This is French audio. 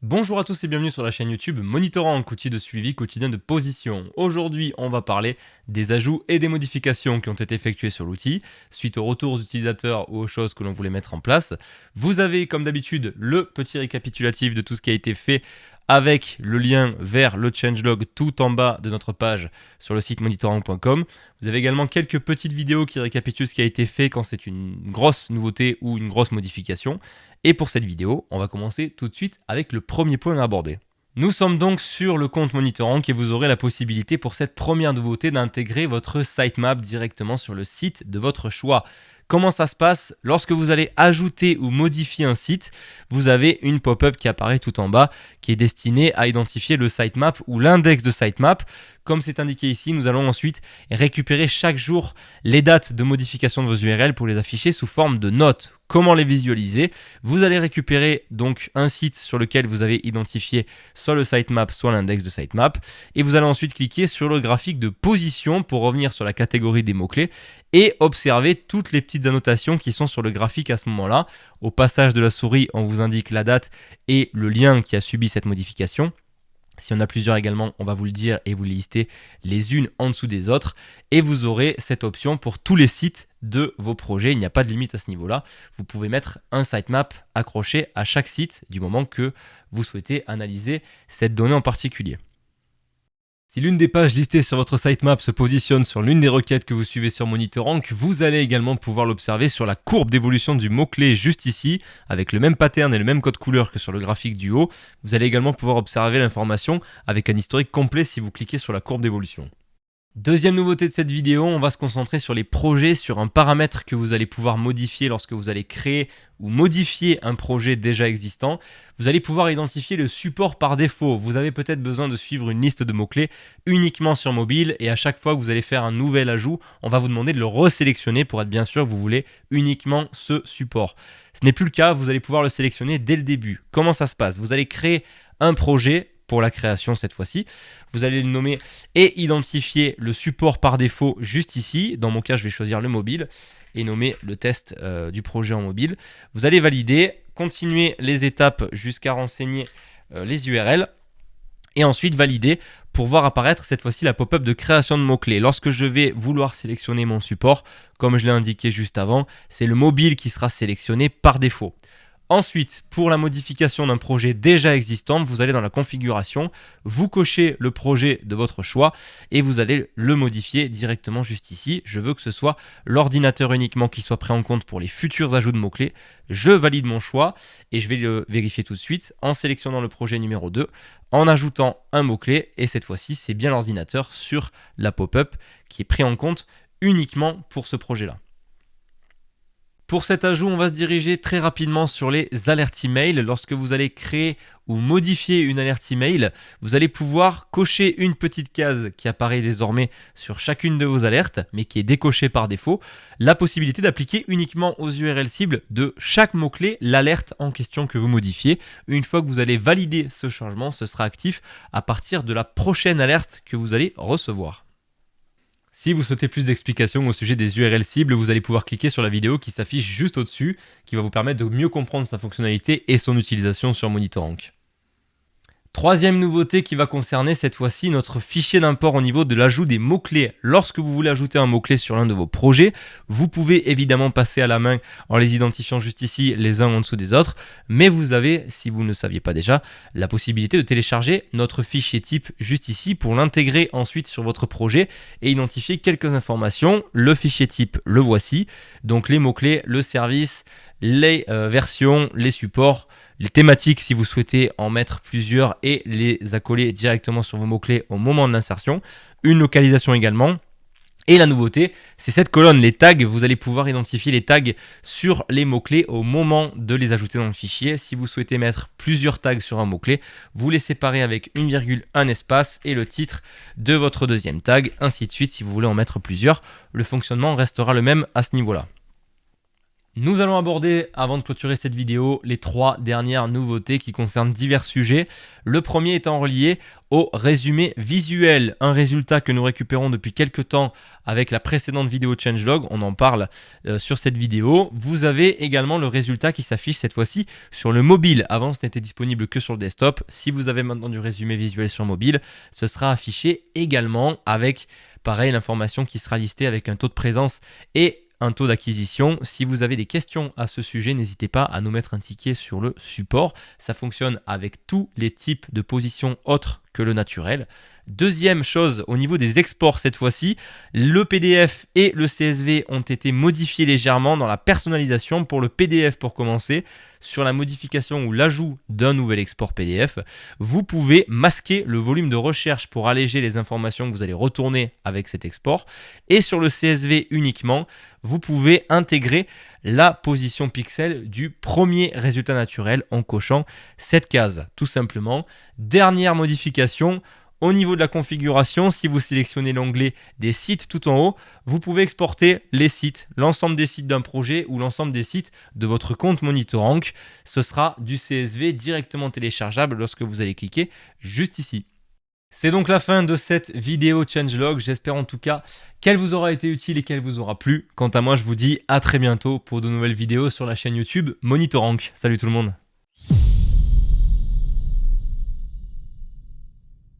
Bonjour à tous et bienvenue sur la chaîne YouTube Monitorrank, outil de suivi quotidien de position. Aujourd'hui, on va parler des ajouts et des modifications qui ont été effectués sur l'outil, suite aux retours utilisateurs ou aux choses que l'on voulait mettre en place. Vous avez, comme d'habitude, le petit récapitulatif de tout ce qui a été fait avec le lien vers le changelog tout en bas de notre page sur le site monitorrank.com. Vous avez également quelques petites vidéos qui récapitulent ce qui a été fait quand c'est une grosse nouveauté ou une grosse modification. Et pour cette vidéo, on va commencer tout de suite avec le premier point à aborder. Nous sommes donc sur le compte Monitorrank et vous aurez la possibilité pour cette première nouveauté d'intégrer votre sitemap directement sur le site de votre choix. Comment ça se passe? Lorsque vous allez ajouter ou modifier un site, vous avez une pop-up qui apparaît tout en bas qui est destinée à identifier le sitemap ou l'index de sitemap. Comme c'est indiqué ici, nous allons ensuite récupérer chaque jour les dates de modification de vos URL pour les afficher sous forme de notes. Comment les visualiser? Vous allez récupérer donc un site sur lequel vous avez identifié soit le sitemap, soit l'index de sitemap. Et vous allez ensuite cliquer sur le graphique de position pour revenir sur la catégorie des mots-clés et observer toutes les petites annotations qui sont sur le graphique à ce moment-là. Au passage de la souris, on vous indique la date et le lien qui a subi cette modification. Si on a plusieurs également, on va vous le dire et vous les lister les unes en dessous des autres. Et vous aurez cette option pour tous les sites de vos projets. Il n'y a pas de limite à ce niveau-là. Vous pouvez mettre un sitemap accroché à chaque site du moment que vous souhaitez analyser cette donnée en particulier. Si l'une des pages listées sur votre sitemap se positionne sur l'une des requêtes que vous suivez sur Monitorrank, vous allez également pouvoir l'observer sur la courbe d'évolution du mot-clé juste ici, avec le même pattern et le même code couleur que sur le graphique du haut. Vous allez également pouvoir observer l'information avec un historique complet si vous cliquez sur la courbe d'évolution. Deuxième nouveauté de cette vidéo, on va se concentrer sur les projets, sur un paramètre que vous allez pouvoir modifier lorsque vous allez créer ou modifier un projet déjà existant. Vous allez pouvoir identifier le support par défaut. Vous avez peut-être besoin de suivre une liste de mots-clés uniquement sur mobile et à chaque fois que vous allez faire un nouvel ajout, on va vous demander de le resélectionner pour être bien sûr que vous voulez uniquement ce support. Ce n'est plus le cas, vous allez pouvoir le sélectionner dès le début. Comment ça se passe? Vous allez créer un projet pour la création cette fois-ci. Vous allez le nommer et identifier le support par défaut juste ici. Dans mon cas, je vais choisir le mobile et nommer le test du projet en mobile. Vous allez valider, continuer les étapes jusqu'à renseigner les URL et ensuite valider pour voir apparaître cette fois-ci la pop-up de création de mots-clés. Lorsque je vais vouloir sélectionner mon support, comme je l'ai indiqué juste avant, c'est le mobile qui sera sélectionné par défaut. Ensuite, pour la modification d'un projet déjà existant, vous allez dans la configuration, vous cochez le projet de votre choix et vous allez le modifier directement juste ici. Je veux que ce soit l'ordinateur uniquement qui soit pris en compte pour les futurs ajouts de mots-clés. Je valide mon choix et je vais le vérifier tout de suite en sélectionnant le projet numéro 2, en ajoutant un mot-clé et cette fois-ci, c'est bien l'ordinateur sur la pop-up qui est pris en compte uniquement pour ce projet-là. Pour cet ajout, on va se diriger très rapidement sur les alertes email. Lorsque vous allez créer ou modifier une alerte email, vous allez pouvoir cocher une petite case qui apparaît désormais sur chacune de vos alertes, mais qui est décochée par défaut, la possibilité d'appliquer uniquement aux URL cibles de chaque mot-clé l'alerte en question que vous modifiez. Une fois que vous allez valider ce changement, ce sera actif à partir de la prochaine alerte que vous allez recevoir. Si vous souhaitez plus d'explications au sujet des URL cibles, vous allez pouvoir cliquer sur la vidéo qui s'affiche juste au-dessus, qui va vous permettre de mieux comprendre sa fonctionnalité et son utilisation sur Monitorrank. Troisième nouveauté qui va concerner cette fois-ci notre fichier d'import au niveau de l'ajout des mots-clés. Lorsque vous voulez ajouter un mot-clé sur l'un de vos projets, vous pouvez évidemment passer à la main en les identifiant juste ici les uns en dessous des autres, mais vous avez, si vous ne le saviez pas déjà, la possibilité de télécharger notre fichier type juste ici pour l'intégrer ensuite sur votre projet et identifier quelques informations. Le fichier type, le voici, donc les mots-clés, le service, les versions, les supports, les thématiques si vous souhaitez en mettre plusieurs et les accoler directement sur vos mots-clés au moment de l'insertion, une localisation également. Et la nouveauté, c'est cette colonne, les tags. Vous allez pouvoir identifier les tags sur les mots-clés au moment de les ajouter dans le fichier. Si vous souhaitez mettre plusieurs tags sur un mot-clé, vous les séparez avec une virgule, un espace et le titre de votre deuxième tag, ainsi de suite si vous voulez en mettre plusieurs. Le fonctionnement restera le même à ce niveau-là. Nous allons aborder, avant de clôturer cette vidéo, les 3 dernières nouveautés qui concernent divers sujets. Le premier étant relié au résumé visuel, un résultat que nous récupérons depuis quelques temps avec la précédente vidéo changelog, on en parle sur cette vidéo. Vous avez également le résultat qui s'affiche cette fois-ci sur le mobile. Avant, ce n'était disponible que sur le desktop. Si vous avez maintenant du résumé visuel sur mobile, ce sera affiché également avec, pareil, l'information qui sera listée avec un taux de présence et un taux d'acquisition. Si vous avez des questions à ce sujet, n'hésitez pas à nous mettre un ticket sur le support. Ça fonctionne avec tous les types de positions autres que le naturel. Deuxième chose, au niveau des exports cette fois-ci, le PDF et le CSV ont été modifiés légèrement dans la personnalisation. Pour le PDF pour commencer, sur la modification ou l'ajout d'un nouvel export PDF, vous pouvez masquer le volume de recherche pour alléger les informations que vous allez retourner avec cet export. Et sur le CSV uniquement, vous pouvez intégrer la position pixel du premier résultat naturel en cochant cette case, tout simplement. Dernière modification, au niveau de la configuration, si vous sélectionnez l'onglet des sites tout en haut, vous pouvez exporter les sites, l'ensemble des sites d'un projet ou l'ensemble des sites de votre compte MonitorRank. Ce sera du CSV directement téléchargeable lorsque vous allez cliquer juste ici. C'est donc la fin de cette vidéo changelog. J'espère en tout cas qu'elle vous aura été utile et qu'elle vous aura plu. Quant à moi, je vous dis à très bientôt pour de nouvelles vidéos sur la chaîne YouTube MonitorRank. Salut tout le monde.